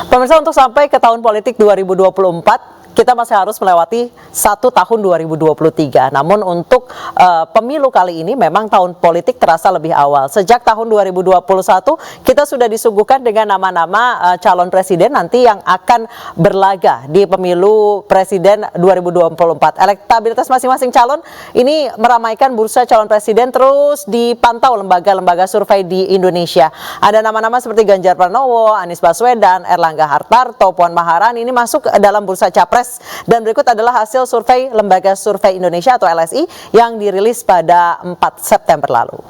Pemirsa, untuk sampai ke tahun politik 2024, kita masih harus melewati 1 tahun 2023. Namun untuk pemilu kali ini memang tahun politik terasa lebih awal. Sejak tahun 2021 kita sudah disuguhkan dengan nama-nama calon presiden nanti yang akan berlaga di pemilu presiden 2024. Elektabilitas masing-masing calon ini meramaikan bursa calon presiden terus dipantau lembaga-lembaga survei di Indonesia. Ada nama-nama seperti Ganjar Pranowo, Anies Baswedan, Erlangga Hartarto, Puan Maharani ini masuk dalam bursa capres. Dan berikut adalah hasil survei Lembaga Survei Indonesia atau LSI yang dirilis pada 4 September lalu.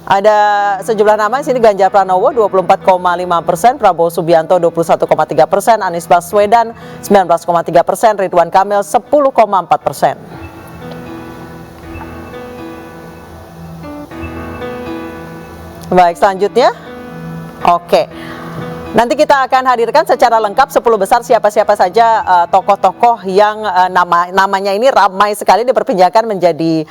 Ada sejumlah nama di sini: Ganjar Pranowo 24,5%, Prabowo Subianto 21,3%, Anies Baswedan 19,3%, Ridwan Kamil 10,4%. Baik, selanjutnya. Oke. Nanti kita akan hadirkan secara lengkap 10 besar siapa-siapa saja tokoh-tokoh yang namanya ini ramai sekali diperbincangkan menjadi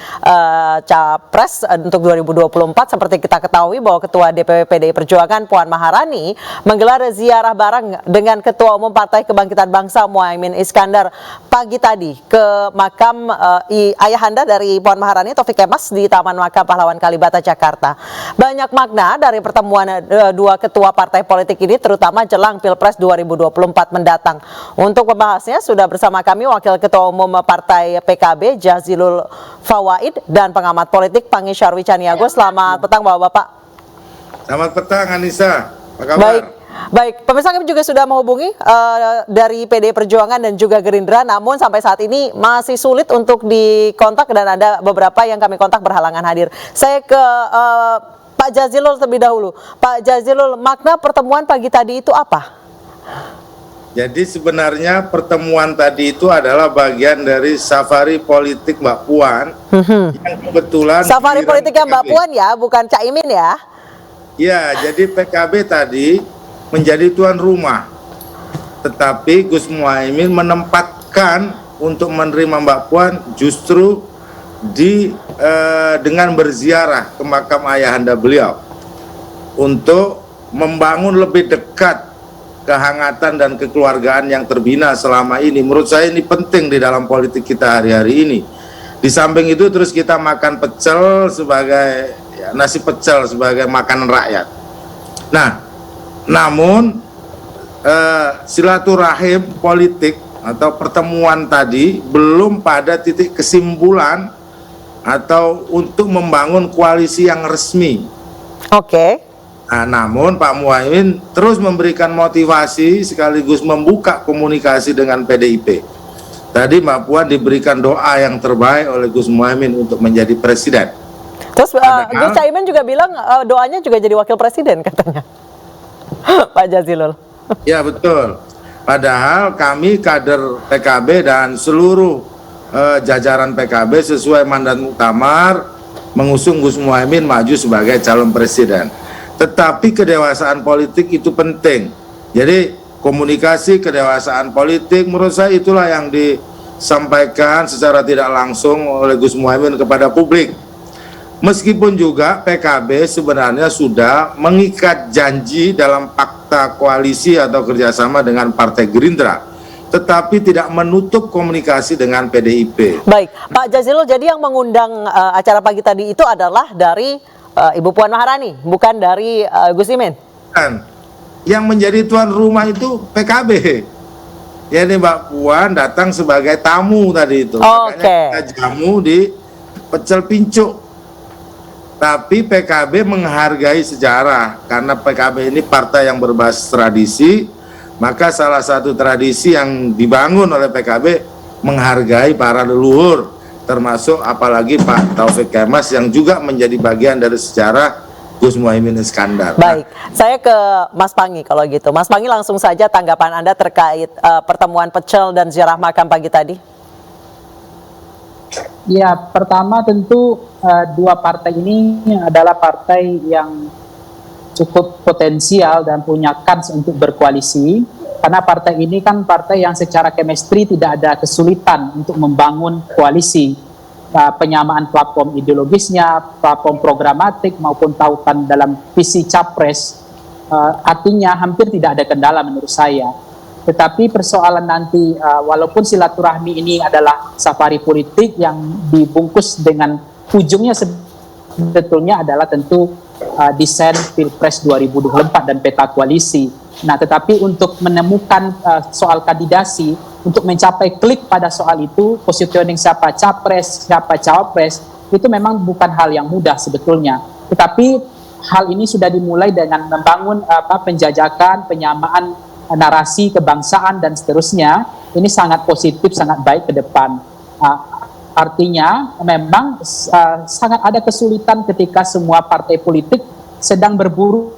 capres untuk 2024. Seperti kita ketahui bahwa Ketua DPW PDI Perjuangan Puan Maharani menggelar ziarah bareng dengan Ketua Umum Partai Kebangkitan Bangsa Muhaimin Iskandar pagi tadi ke makam ayahanda dari Puan Maharani, Taufik Kemas, di Taman Makam Pahlawan Kalibata, Jakarta. Banyak makna dari pertemuan dua ketua partai politik ini, terutama jelang Pilpres 2024 mendatang. Untuk membahasnya sudah bersama kami Wakil Ketua Umum Partai PKB Jazilul Fawait dan pengamat politik Pangi Syarwi Caniago. Selamat petang Bapak-Bapak. Selamat petang Anissa, apa kabar? Baik, pemirsa, kami juga sudah menghubungi dari PDI Perjuangan dan juga Gerindra, namun sampai saat ini masih sulit untuk dikontak dan ada beberapa yang kami kontak berhalangan hadir. Saya ke Pak Jazilul terlebih dahulu. Pak Jazilul, makna pertemuan pagi tadi itu apa? Jadi sebenarnya pertemuan tadi itu adalah bagian dari safari politik Mbak Puan yang kebetulan safari politiknya Mbak Puan ya, bukan Cak Imin ya? Ya, jadi PKB tadi menjadi tuan rumah, tetapi Gus Muhaimin menempatkan untuk menerima Mbak Puan justru dengan berziarah ke makam ayahanda beliau untuk membangun lebih dekat kehangatan dan kekeluargaan yang terbina selama ini. Menurut saya ini penting di dalam politik kita hari-hari ini. Di samping itu terus kita makan pecel sebagai nasi pecel sebagai makanan rakyat. Nah, namun silaturahim politik atau pertemuan tadi belum pada titik kesimpulan atau untuk membangun koalisi yang resmi. Oke. Nah, namun Pak Muhaimin terus memberikan motivasi sekaligus membuka komunikasi dengan PDIP. Tadi Mbak Puan diberikan doa yang terbaik oleh Gus Muhaimin untuk menjadi presiden. Terus Gus Caimin juga bilang doanya juga jadi wakil presiden katanya. Pak Jazilul. Ya betul. Padahal kami kader PKB dan seluruh jajaran PKB sesuai mandat muktamar mengusung Gus Muhaimin maju sebagai calon presiden. Tetapi kedewasaan politik itu penting. Jadi komunikasi kedewasaan politik menurut saya itulah yang disampaikan secara tidak langsung oleh Gus Muhaimin kepada publik. Meskipun juga PKB sebenarnya sudah mengikat janji dalam fakta koalisi atau kerjasama dengan Partai Gerindra, tetapi tidak menutup komunikasi dengan PDIP. Baik, Pak Jazilul, jadi yang mengundang acara pagi tadi itu adalah dari Ibu Puan Maharani, bukan dari Gus Imin? Yang menjadi tuan rumah itu PKB. Jadi Mbak Puan datang sebagai tamu tadi itu. Makanya kita jamu di pecel pincuk. Tapi PKB menghargai sejarah, karena PKB ini partai yang berbasis tradisi, maka salah satu tradisi yang dibangun oleh PKB menghargai para leluhur, termasuk apalagi Pak Taufik Kemas yang juga menjadi bagian dari sejarah Gus Muhaimin Iskandar. Baik, saya ke Mas Pangi kalau gitu. Mas Pangi, langsung saja tanggapan Anda terkait pertemuan pecel dan ziarah makam pagi tadi. Ya, pertama tentu dua partai ini adalah partai yang cukup potensial dan punya kans untuk berkoalisi, karena partai ini kan partai yang secara chemistry tidak ada kesulitan untuk membangun koalisi. Penyamaan platform ideologisnya, platform programatik maupun tautan dalam visi capres artinya hampir tidak ada kendala menurut saya. Tetapi persoalan nanti, walaupun silaturahmi ini adalah safari politik yang dibungkus dengan ujungnya sebetulnya adalah tentu desain Pilpres 2024 dan peta koalisi. Nah, tetapi untuk menemukan soal kandidasi, untuk mencapai klik pada soal itu, positioning siapa capres, siapa cawapres, itu memang bukan hal yang mudah sebetulnya. Tetapi hal ini sudah dimulai dengan membangun penjajakan, penyamaan narasi kebangsaan dan seterusnya. Ini sangat positif, sangat baik ke depan. Artinya memang sangat ada kesulitan ketika semua partai politik sedang berburu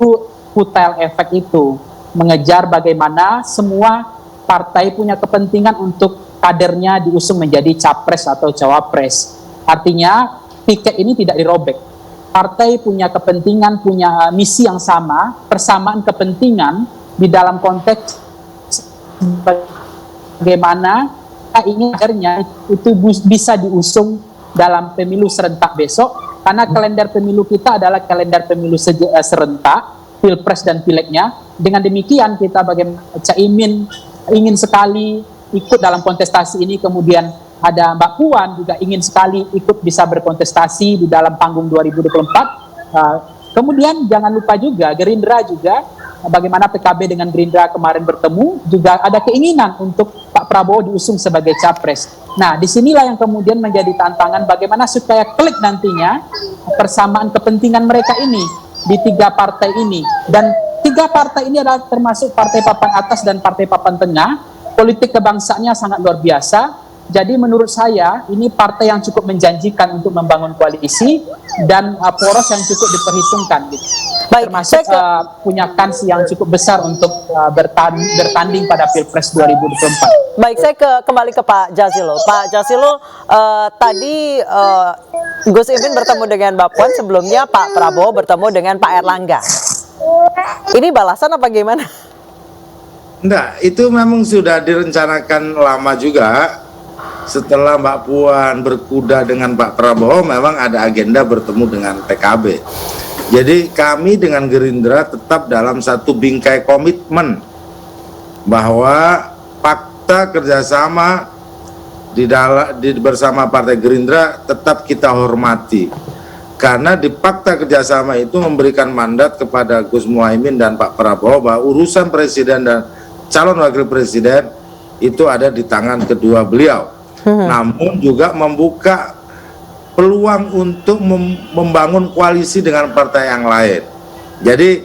kutel efek itu, mengejar bagaimana semua partai punya kepentingan untuk kadernya diusung menjadi capres atau cawapres. Artinya tiket ini tidak dirobek. Partai punya kepentingan, punya misi yang sama, persamaan kepentingan di dalam konteks bagaimana kita ingin akhirnya itu bisa diusung dalam pemilu serentak besok, karena kalender pemilu kita adalah kalender pemilu serentak, pilpres dan pilegnya. Dengan demikian kita bagaimana Caimin ingin sekali ikut dalam kontestasi ini, kemudian ada Mbak Puan juga ingin sekali ikut bisa berkontestasi di dalam panggung 2024. Kemudian jangan lupa juga Gerindra juga, bagaimana PKB dengan Gerindra kemarin bertemu, juga ada keinginan untuk Pak Prabowo diusung sebagai capres. Nah, disinilah yang kemudian menjadi tantangan bagaimana supaya klik nantinya persamaan kepentingan mereka ini di tiga partai ini. Dan tiga partai ini adalah termasuk partai papan atas dan partai papan tengah. Politik kebangsaannya sangat luar biasa. Jadi menurut saya ini partai yang cukup menjanjikan untuk membangun koalisi dan poros yang cukup diperhitungkan gitu. Baik, termasuk punya kans yang cukup besar untuk bertanding pada Pilpres 2024. Baik, saya kembali ke Pak Jazilul. Pak Jazilul, tadi Gus Imin bertemu dengan Mbak Puan, sebelumnya Pak Prabowo bertemu dengan Pak Erlangga. Ini balasan apa gimana? Enggak, itu memang sudah direncanakan lama juga. Setelah Mbak Puan berkuda dengan Pak Prabowo, memang ada agenda bertemu dengan PKB. Jadi kami dengan Gerindra tetap dalam satu bingkai komitmen bahwa fakta kerjasama bersama Partai Gerindra tetap kita hormati. Karena di fakta kerjasama itu memberikan mandat kepada Gus Muhaimin dan Pak Prabowo bahwa urusan presiden dan calon wakil presiden itu ada di tangan kedua beliau. Namun juga membuka peluang untuk membangun koalisi dengan partai yang lain. Jadi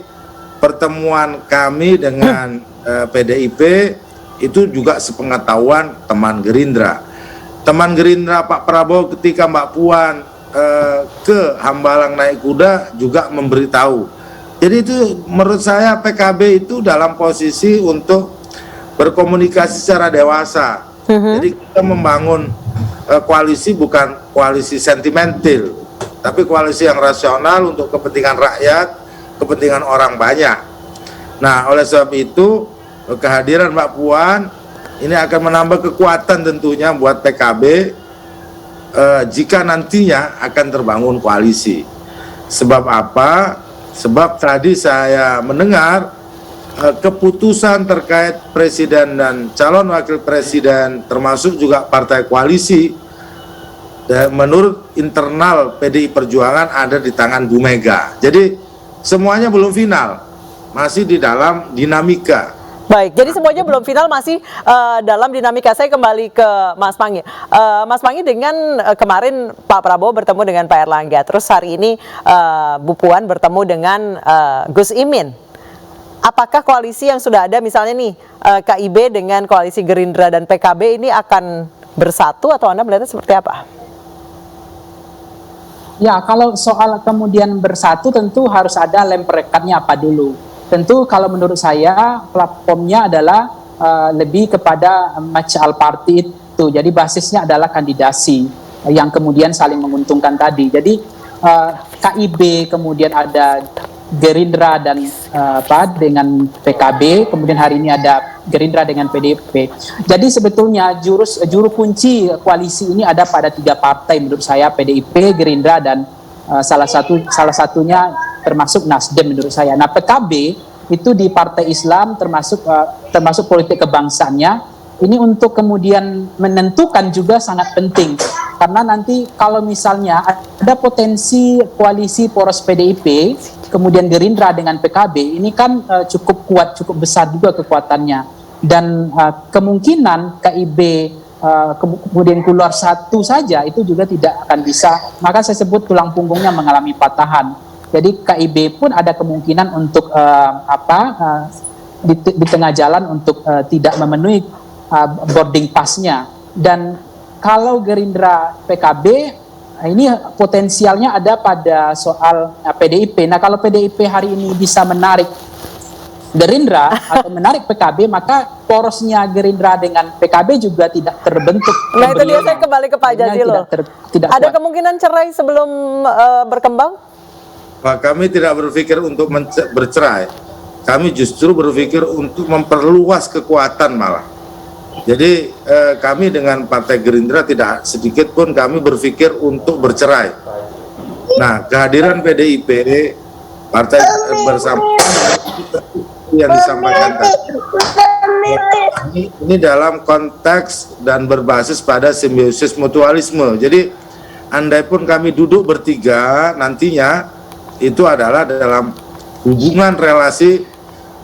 pertemuan kami dengan PDIP itu juga sepengetahuan teman Gerindra. Teman Gerindra Pak Prabowo ketika Mbak Puan ke Hambalang naik kuda juga memberitahu. Jadi itu menurut saya PKB itu dalam posisi untuk berkomunikasi secara dewasa. Jadi kita membangun koalisi bukan koalisi sentimental, tapi koalisi yang rasional untuk kepentingan rakyat, kepentingan orang banyak. Nah, oleh sebab itu kehadiran Mbak Puan ini akan menambah kekuatan tentunya buat PKB jika nantinya akan terbangun koalisi. Sebab apa? Sebab tadi saya mendengar keputusan terkait presiden dan calon wakil presiden termasuk juga partai koalisi menurut internal PDI Perjuangan ada di tangan Bu Mega. Jadi semuanya belum final, masih di dalam dinamika. Baik, jadi semuanya belum final, masih dalam dinamika. Saya kembali ke Mas Panggi. Mas Panggi, dengan kemarin Pak Prabowo bertemu dengan Pak Erlangga, terus hari ini Bu Puan bertemu dengan Gus Imin. Apakah koalisi yang sudah ada misalnya nih KIB dengan koalisi Gerindra dan PKB ini akan bersatu atau Anda melihatnya seperti apa? Ya, kalau soal kemudian bersatu tentu harus ada lem perekatnya apa dulu. Tentu kalau menurut saya platformnya adalah lebih kepada match-all party itu. Jadi basisnya adalah kandidasi yang kemudian saling menguntungkan tadi. Jadi KIB kemudian ada Gerindra dan dengan PKB, kemudian hari ini ada Gerindra dengan PDIP. Jadi sebetulnya juru kunci koalisi ini ada pada tiga partai menurut saya, PDIP, Gerindra dan salah satunya termasuk Nasdem menurut saya. Nah, PKB itu di partai Islam termasuk politik kebangsaannya. Ini untuk kemudian menentukan juga sangat penting, karena nanti kalau misalnya ada potensi koalisi poros PDIP, kemudian Gerindra dengan PKB, ini kan cukup kuat, cukup besar juga kekuatannya, dan kemungkinan KIB kemudian keluar satu saja itu juga tidak akan bisa, maka saya sebut tulang punggungnya mengalami patahan. Jadi KIB pun ada kemungkinan untuk di tengah jalan untuk tidak memenuhi boarding pass-nya. Dan kalau Gerindra PKB ini potensialnya ada pada soal PDIP. Nah, kalau PDIP hari ini bisa menarik Gerindra atau menarik PKB, maka porosnya Gerindra dengan PKB juga tidak terbentuk. Nah, itu dia, saya kembali ke Pak Jazilul. Ada kuat. kemungkinan cerai sebelum berkembang? Pak, kami tidak berpikir untuk bercerai. Kami justru berpikir untuk memperluas kekuatan malah. Jadi kami dengan Partai Gerindra tidak sedikit pun kami berpikir untuk bercerai. Nah, kehadiran PDIP, partai bersama yang disampaikan tadi, ini dalam konteks dan berbasis pada simbiosis mutualisme. Jadi, andai pun kami duduk bertiga, nantinya itu adalah dalam hubungan relasi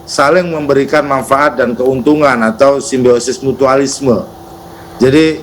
saling memberikan manfaat dan keuntungan atau simbiosis mutualisme. Jadi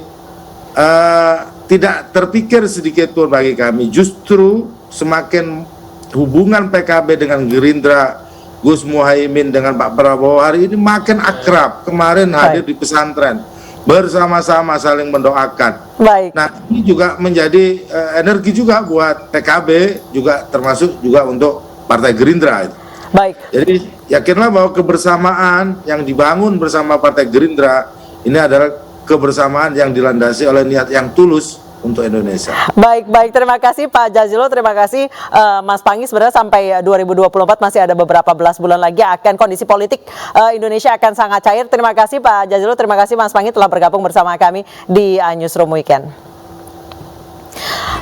tidak terpikir sedikit pun bagi kami, justru semakin hubungan PKB dengan Gerindra, Gus Muhaimin dengan Pak Prabowo hari ini makin akrab. Kemarin hadir di pesantren bersama-sama saling mendoakan. Baik. Nah, ini juga menjadi energi juga buat PKB, juga termasuk juga untuk Partai Gerindra. Baik. Jadi yakinlah bahwa kebersamaan yang dibangun bersama Partai Gerindra ini adalah kebersamaan yang dilandasi oleh niat yang tulus untuk Indonesia. Baik, terima kasih Pak Jazilul, terima kasih Mas Panggi. Sebenarnya sampai 2024 masih ada beberapa belas bulan lagi, akan kondisi politik Indonesia akan sangat cair. Terima kasih Pak Jazilul, terima kasih Mas Panggi telah bergabung bersama kami di Newsroom Weekend.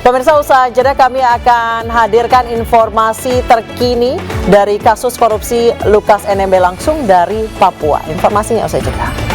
Pemirsa, usaha jeda kami akan hadirkan informasi terkini dari kasus korupsi Lukas NMB langsung dari Papua. Informasinya usai jeda.